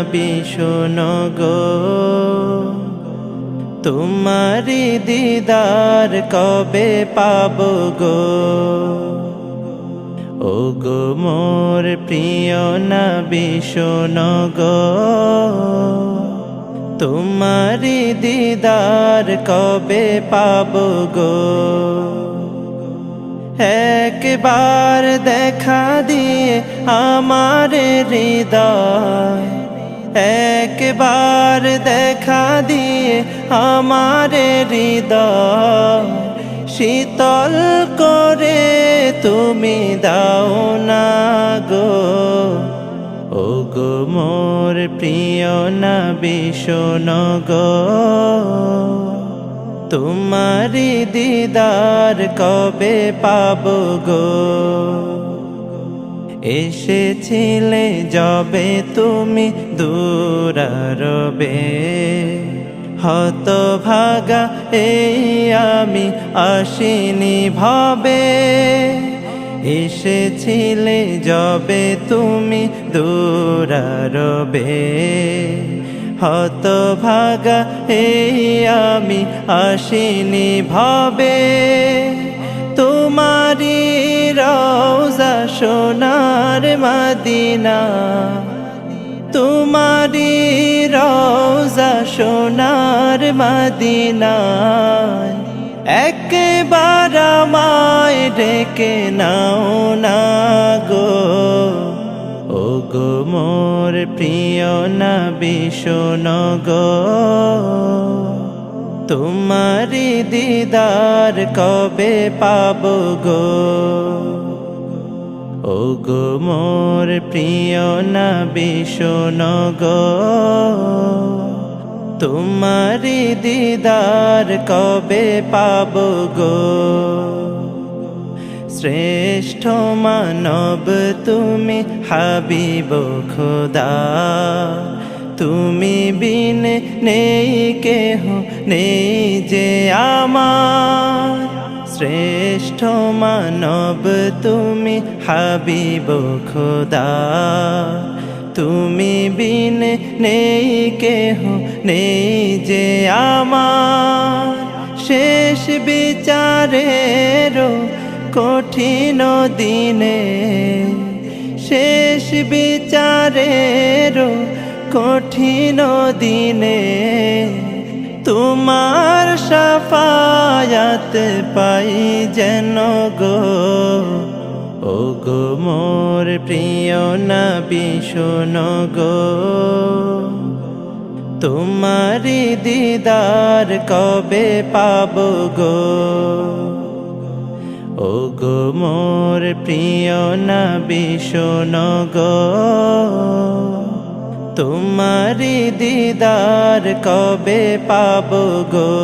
নবী শোনো গো, তোমারি দিদার কবে পাবো গো। ও গো মোর প্রিয় নবী শোনো গো, তোমারি দিদার কবে পাবো গো। একবার দেখা দিয়ে আমার হৃদয়, একবার দেখা দিয়ে আমার হৃদয় শীতল করে তুমি দাও না গো। ও গো মোর প্রিয় নবী শোনো গো, তোমারি দিদার কবে পাবো গো। এসেছিলে যবে তুমি দূরারবে, হতভাগা এই আমি আসিনি ভবে। এসেছিলে যবে তুমি দূরারবে, হতভাগা এই আমি আসিনি ভবে। তোমারি রওজা সোনার মদিনা, তোমারি রওজা সোনার মদিনা, একবার আমায় ডেকে নাও না গো। ও গো মোর প্রিয় নবী শোনো গো, তোমারি দিদার কবে পাবো গো। ও গো মোর প্রিয় নবী শোনো গো, তোমারি দিদার কবে পাবো গো। শ্রেষ্ঠ মানব তুমি হাবিব খোদা, তুমি বিন নেই কেহ নেই যে আমার। শ্রেষ্ঠ মানব তুমি হাবিব খোদা, তুমি বিন নেই কেহ নেই যে আমার। শেষ বিচারেরও কঠিন দিনে, শেষ বিচারেরও কঠিন দিনে, তোমার শাফায়াত পাই যেন গো। ও গো মোর প্রিয় নবী শোনো গো, তোমারি দিদার কবে পাবো গো। ও গো মোর প্রিয় নবী শোনো গো, তোমারি দিদার কবে পাবো গো।